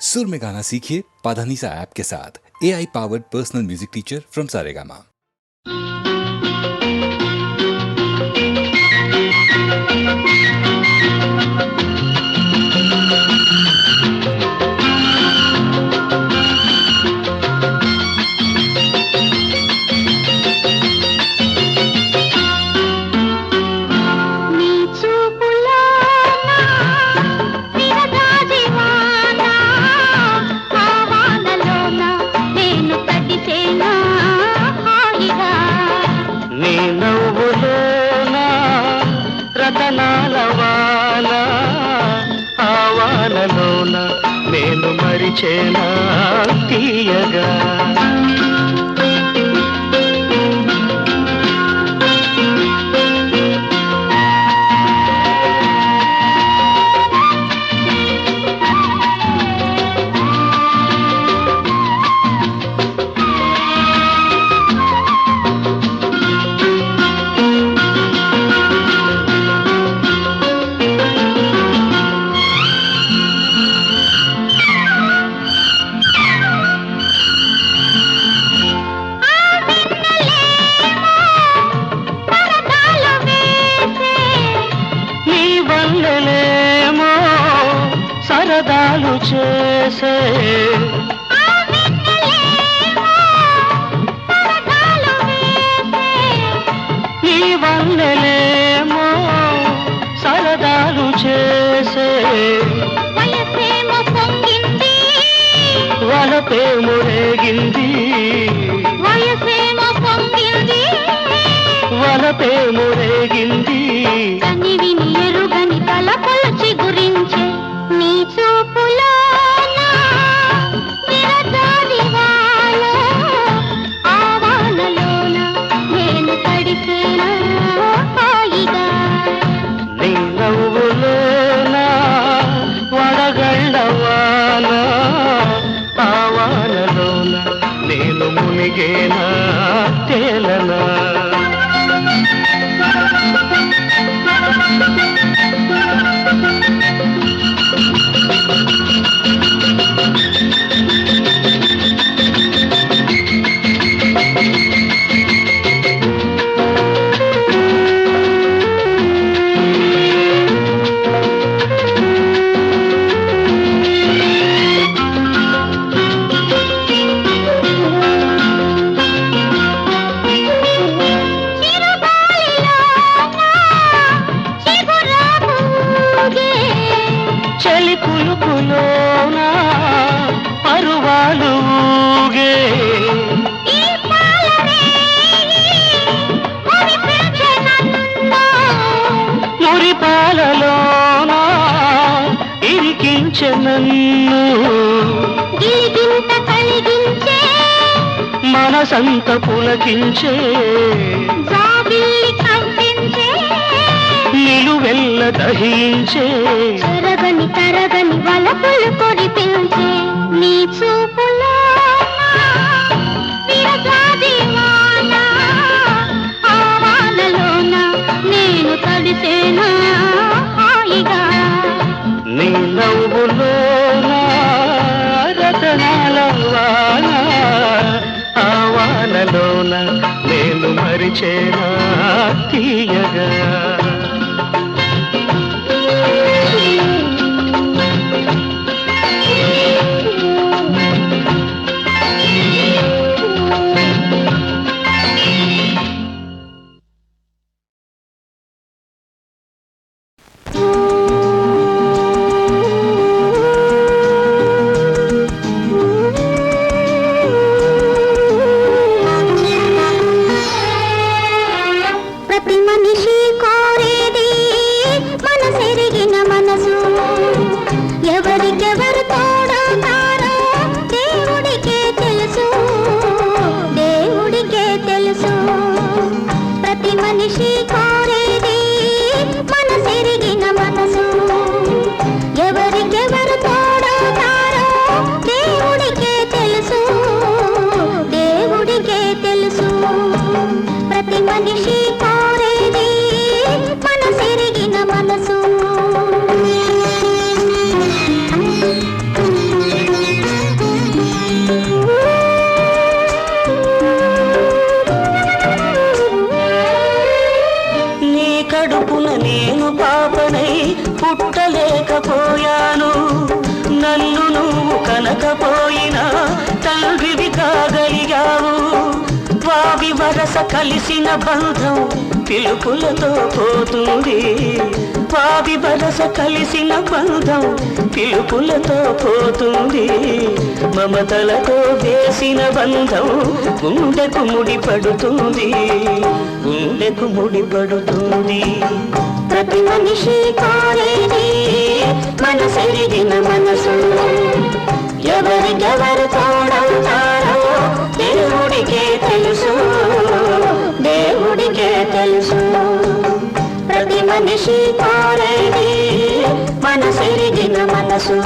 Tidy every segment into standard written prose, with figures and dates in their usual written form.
सुर में गाना सीखिए पाधानीसा ऐप के साथ। AI powered personal music teacher from Saregama. నేను మరిచేనా తీయగా సరదాలు చేసే నీ వల్లెలేమో సరదాలు చేసే వలపేమో రేగింది వలపేమో రేగింది కనివిని ఎరుగని తలపొలచి గురించే నీ చూపులో విరజాదివాలో ఆవానలోన నేను తడిసేనా హాయిగా నీ నవ్వులోన వడగళ్ళవాన ఆవానలోన నేను మునిగేనా తేలనా పులుపులోన పరువాలు ఊగే మురిపాలలోన ఇరికించె నన్ను మనసంత పులకించే నిలువెల్ల దహించే తరగని తరగని వలపులు కొడిపించే నీ చూపులో విరజాదివాన ఆవానలోన నేను తడిసేనా హాయిగా నీ నవ్వులోన రతనాల వాన ఆవానలోన నేను మరిచేనా తీయగా ప్రతి మనిషి కోరి వరస కలిసిన బంధం పిలుపులతో పోతుంది. వావి వరస కలిసిన బంధం పిలుపులతో పోతుంది. మమతలతో వేసిన బంధం గుండెకు ముడిపడుతుంది, గుండెకు ముడిపడుతుంది. ప్రతి మనిషి కోరేది మనసెరిగిన మనసు. ఎవరికెవరు తోడవుతారో దేవుడికే తెలుసు, దేవుడికే తెలుసు. ప్రతి మనిషి కోరేది మనసెరిగిన మనసు.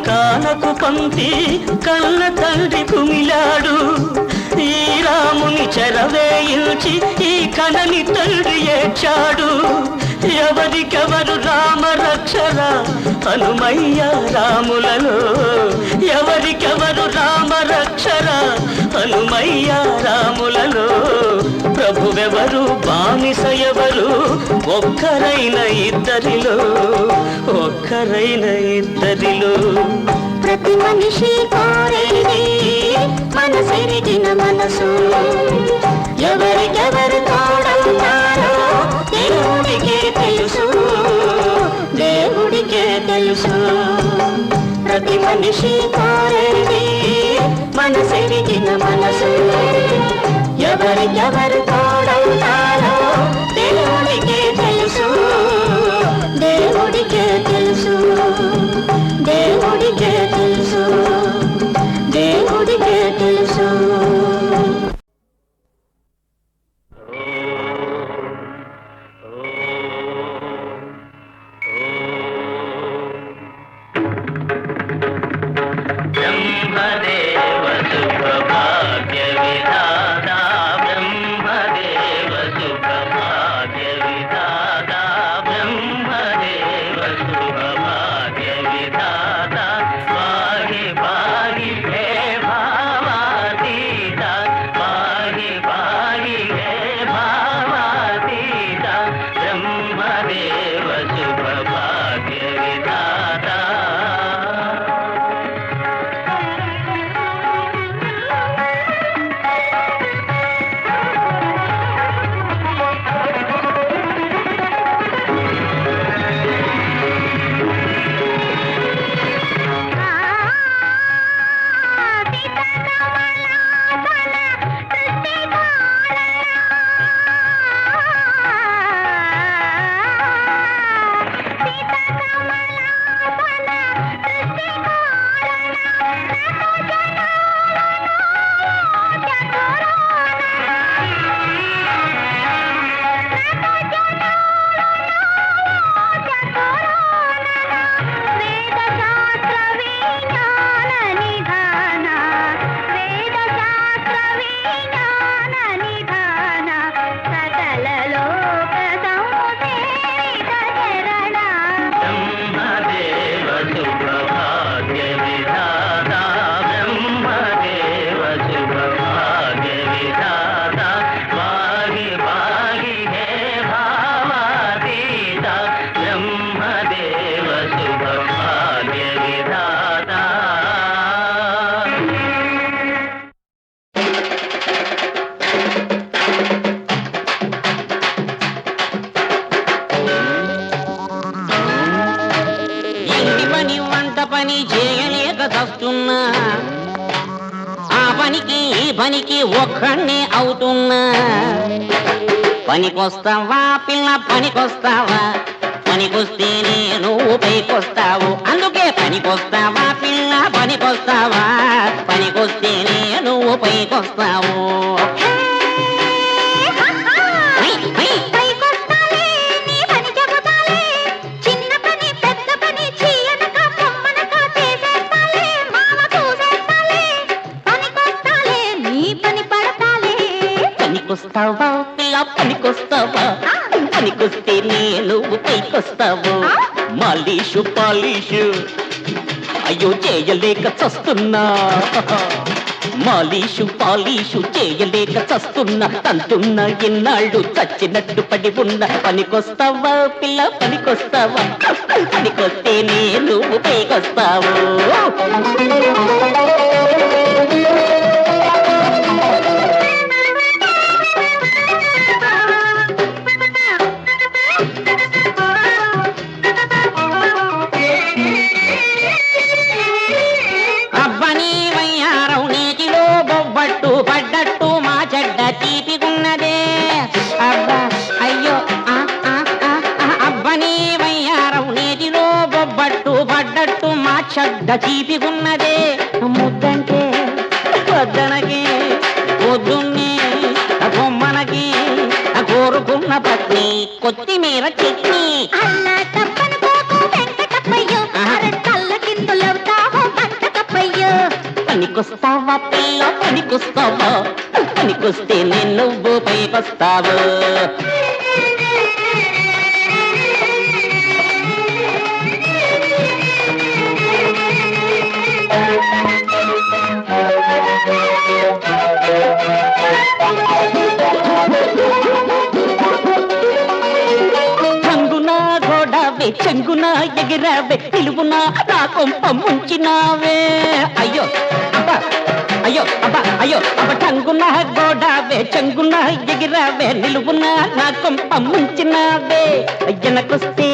కానకు పంపి కన్న తండ్రి కుమిలాడు. ఈ రాముని చెరవేయించి ఈ కనని తండ్రి ఏడ్చాడు. ఎవరికెవరు రామ రక్షర హనుమయ్య రాములలో, ఎవరికెవరు రామ రక్షర హనుమయ్య రాములలో. ప్రభువెవరు బానిస ఎవరు ఒక్కరైన ఇద్దరిలో, ఒక్కరైన ఇద్దరిలో. ప్రతి మనిషి కోరేది మనసెరిగిన మనసు. ఎవరికెవరు తోడవుతారో దేవుడికే తెలుసు, దేవుడికే తెలుసు. ప్రతి మనిషి కోరేది మనసెరిగిన మనసు. ఎవరికెవరు తోడవుతారో దేవుడికే తెలుసు, దేవుడికే తెలుసు, దేవుడికే తెలుసు, దేవుడికే తెలుసు. బ్రహ్మదేవ సుప్రభాగ్య విధాతా, బ్రహ్మదేవ సుప్రభాగ్య విధాతా, బ్రహ్మదేవ సుప్రభాగ్య విధాతా. పాహి పాహి హే భావాతీత, పాహి పాహి హే భావాతీత, బ్రహ్మదేవ సుప్రభాగ్య విధాతా. పని చేయలేక చస్తున్నా, ఆ పనికి ఈ పనికి ఒక్కడే అవుతున్నా. పనికొస్తావా పిల్ల పనికొస్తావా, పనికొస్తే నువ్వు పైకొస్తావు. అందుకే పనికొస్తావా పిల్ల పనికొస్తావా, పనికొస్తే నువ్వు పైకొస్తావు. పనికొస్తావా పిల్ల పనికొస్తావా, పనికొస్తే నువ్వు పైకొస్తావు. మాలీషు పాలీషు అయ్యో చేయలేక చస్తున్నా. మాలీషు పాలీషు చేయలేక చస్తున్నా తంతున్నా ఎన్నాళ్ళు చచ్చినట్టు పడి ఉన్న పనికొస్తావా పిల్ల పనికొస్తావా పనికొస్తే నేను పైకొస్తావు అబ్బని వయ్యారం నీటిలో బొబ్బట్టు పడ్డట్టు మా చెడ్డ తీపిగున్నదే అబ్బా అయ్యో అబ్బని వయ్యారం నీటిలో బొబ్బట్టు పడ్డట్టు మా చెడ్డ తీపిగున్నదే ముద్దంటే వద్దనకి పొద్దున్నే బొమ్మనకి కోరుకున్న పత్ని కొత్తిమీర చట్నీ అల్లా తప్పను పోకు వెంకటప్పయ్యో అరటల్ల కిందులవుతావో పంటకప్పయ్యో పనికొస్తావా పిల్ల పనికొస్తావా పనికొస్తే నేను నువ్వు పైకొస్తావు చంగునా గోడావే చెంగునా ఎగిరావే నిలువునా నా కొంప ముంచినావే అయ్యో అబ్బా అయ్యో అబ్బా అయ్యో అబ్బ చంగునా గోడావే చెంగునా ఎగిరావే నిలువునా నా కొంప ముంచినావే వెనకొస్తే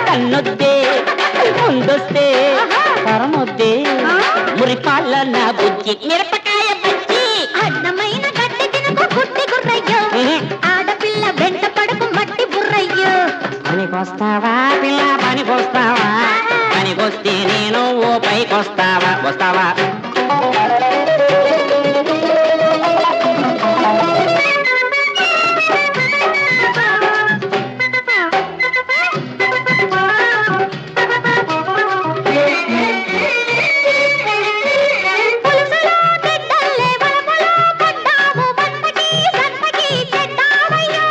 కన్నొద్దే ముందొస్తే పరమొద్దే మురిపాల నా బుజ్జి మిరపకాయ బజ్జి అడ్డమైన గడ్డి తినకు గుడ్డి గుర్రయ్యో ఆడపిల్ల వెంట పడుకు మట్టి బుర్రయ్యో పనికొస్తావా పిల్ల పనికొస్తావా పనికొస్తే నేను ఓ పైకొస్తావా వస్తావా పులుసులో బిడ్డల్లే వలపులో పడ్డావు వన్మకి సన్మకి చెడ్డావయ్యో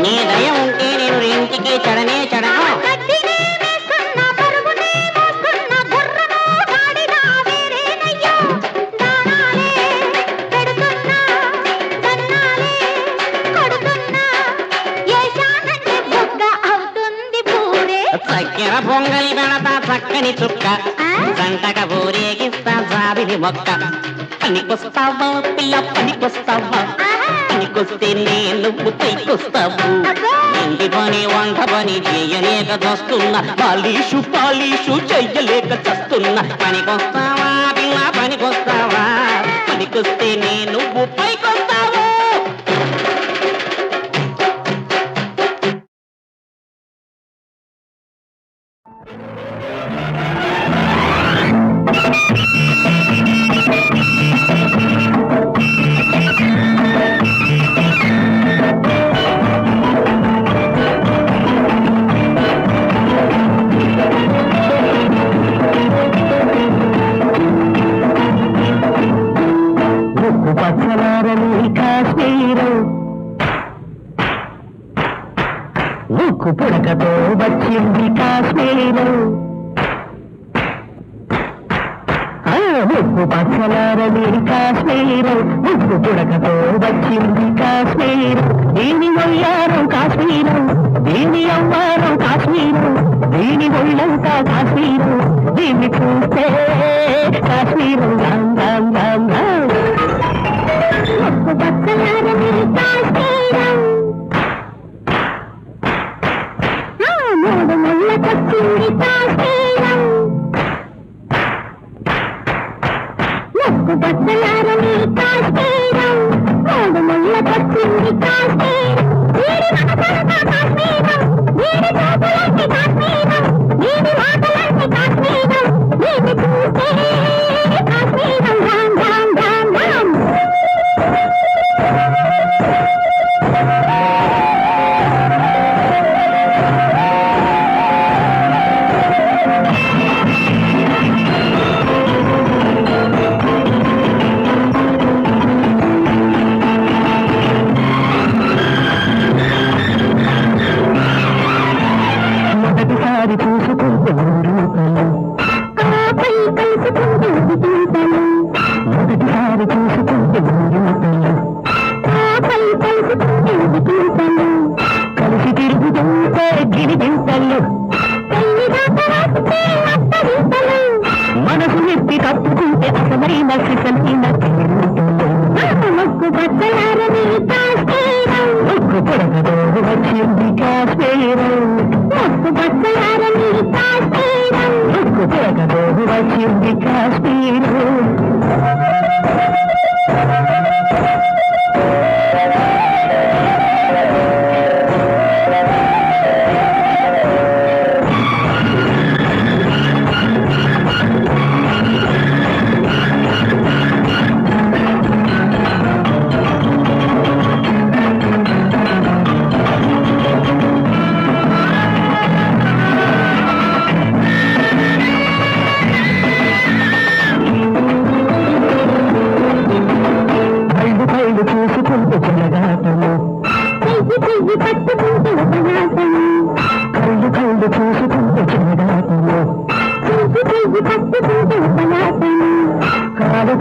నీ దయ ఉంటే నేను ఇంటికి చెడనే చెడను గడ్డినే వేస్తున్నా పరుగునే మోస్తున్నా గుర్రమో గాడిదా వేరేనయ్యో దానాలే పెడుతున్నా దన్నాలే కొడుతున్నా ఏశానంటే బుగ్గ అవుతుంది పూరే చక్కెర పొంగలి పెడతా చక్కని చుక్క సంటక ఊరేగిస్తా జాబిలి మొక్క పనికొస్తావా పిల్ల పనికొస్తావా పనికొస్తే నేను నువ్వు పైకొస్తావు ఇంటి పని వంట పని చేయలేక చస్తున్నా పాలీషు పాలీషు చెయ్యలేక చస్తున్నా పనికొస్తావా పిల్ల పనికొస్తావా పనికొస్తే నేను నువ్వు పైకొస్తావు ఉక్కు పుడకతో వచ్చింది కాశ్మీరు ఉప్పు పచ్చలారని కాశ్మీరు ఉప్పు పుడకతో వచ్చింది కాశ్మీరు దీని ఒయ్యారం కాశ్మీరు దీని అవ్వారం కాశ్మీరు దీని ఒళ్ళంతా కాశ్మీరు దీన్ని చూస్తే కాశ్మీరు రామ్ రామ్ రామ్ రామ్ ఉప్పు పచ్చలారని కాశ్మీరం మూడు ముళ్ళ కొచ్చింది కాశ్మీరం ఉప్పు పచ్చలారని కాశ్మీరం మూడు ముళ్ళ కొచ్చింది కాశ్మీరం వీడి మనసంతా కాశ్మీరం వీడి చూపులంటి కాశ్మీరం వీడి మాటలంటి కాశ్మీరం వీడి చూస్తే కాశ్మీరం రామ్ రామ్ రామ్ రామ్ మొదటిసారి చూసుకుంటూ కలుసుకుంటే ఊరుతలు ఆపై కలుసుకుంటే ఉడికింతలు కలిసి తిరుగుతుంటే గిరిగింతలు పెళ్లి దాకా వస్తే అత్తగింతలు మనసు ఎత్తి తప్పుకుంటే అసలైన సిసలైన ముక్కు బద్దలారని కాశ్మీరం ఒక్కు పొడగదో వచ్చింది కాశ్మీరం ముక్కు బద్దలారని కాశ్మీరం ఒక్కు పొడగదో వచ్చింది కాశ్మీరం కళ్ళు చూసుకుంటూ జలగాటము చెయ్యి చెయ్యి పట్టుకుంటే ఉపనాసము కళ్ళు చూసుకుంటూ జలగాటము చెయ్యి చెయ్యి పట్టుకుంటే ఉపనాసము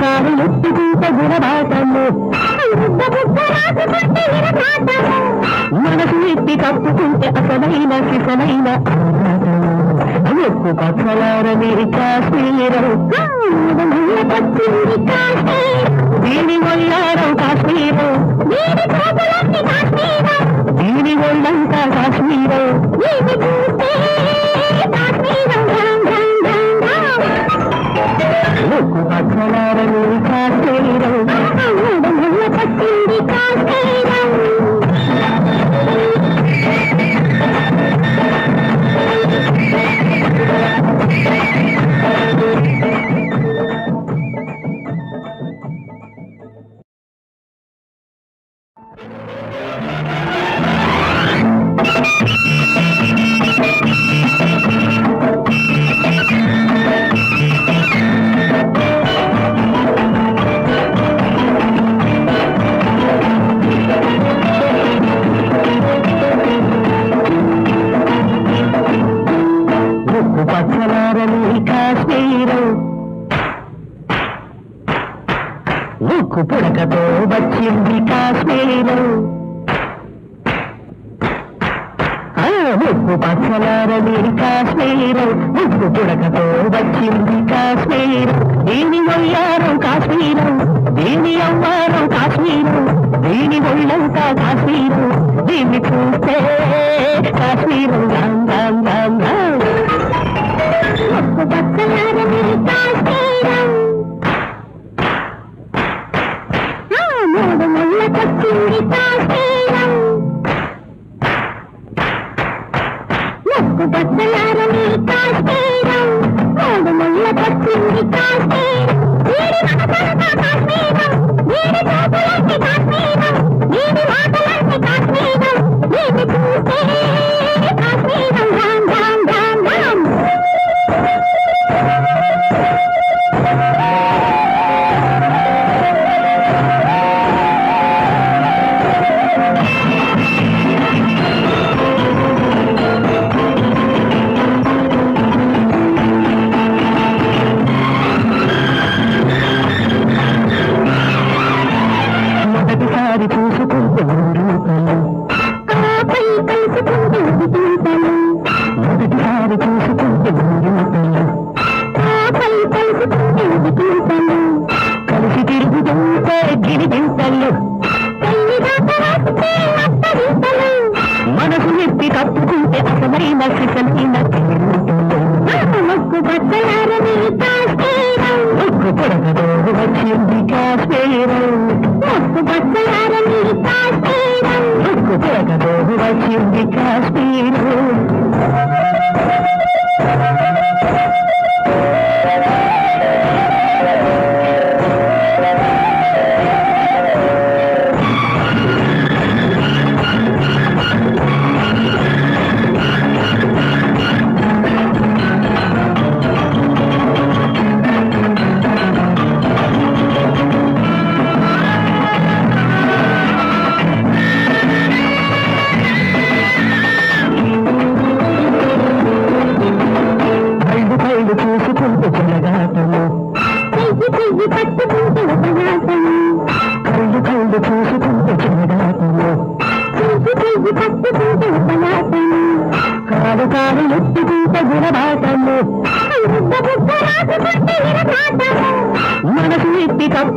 కాలు ఎత్తుకుంటే గుణబాటము బుద్ధ బుద్ధ రాసుకుంటే విరపాటము మనసు ఎత్తి కప్పుకుంటే అసలైన సిసలైన ఒక్కు పక్కలారని కాశ్మీరం మల్ల పచ్చింది కాశ్మీరం దీని ఒళ్ళారం కాశ్మీరం వీడి కోపలన్నీ కాశ్మీరం దీని ఒళ్ళంతా కాశ్మీరం వీడి చూస్తే కాశ్మీరం రామ్ రామ్ రామ్ రామ్ ఒక్కు పక్కలారని కాశ్మీరం మల్ల పచ్చింది కాశ్మీరం ఒక్కు పక్కలారని కాశ్మీరం ఉక్కు పుడకతో వచ్చింది కాశ్మీరం ఉక్కు పచ్చలారని కాశ్మీరం ఉక్కు పుడకతో వచ్చింది కాశ్మీరం దీని ఒయ్యారం కాశ్మీరం దీని అవ్వారం కాశ్మీరం దీని ఒళ్ళంతా కాశ్మీరం దీన్ని చూస్తే కాశ్మీరం రామ్ రామ్ రామ్ రామ్ ముక్కు బద్దలారని కాశ్మీరం మూడు ముళ్ళ కొచ్చింది కాశ్మీరం ముక్కు బద్దలారని కాశ్మీరం మూడు ముళ్ళ కొచ్చింది కాశ్మీరం వీడి మనసంతా కాశ్మీరం వీడి చూపులన్నీ కాశ్మీరం వీడి మాటలన్నీ కాశ్మీరం వీడి చూస్తే కాశ్మీరం రామ్ రామ్ రామ్ రామ్ మొదటిసారి చూసుకుంటే రూపాలు ఆపై కలుసుకుంటే ఉడికింతలు మొదటిసారి చూసుకుంటే రూపాలు ఆపై కలుసుకుంటే ఉడికింతలు కలిసి తిరుగుతుంటే గిరిగింతలు పెళ్లి దాకా వస్తే అత్తగింతలు మనసు ఎత్తి తప్పుకుంటే అసలైన సిసలైన ముక్కు బద్దలారని కాశ్మీరం ఒక్కు పొడగదో వచ్చింది కాశ్మీరం ముక్కు బద్దలారని కాశ్మీరం ఒక్కు పొడగదో వచ్చింది కాశ్మీరం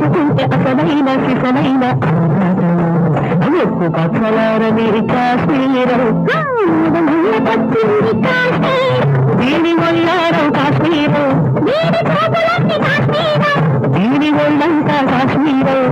కలుపుకుంటే అసలైన సిసలైన ఉప్పు పచ్చలారని కాశ్మీరం పచ్చింది కాశ్మీరం దీని ఒళ్ళారం కాశ్మీరం దీని ఒళ్ళంతా కాశ్మీరం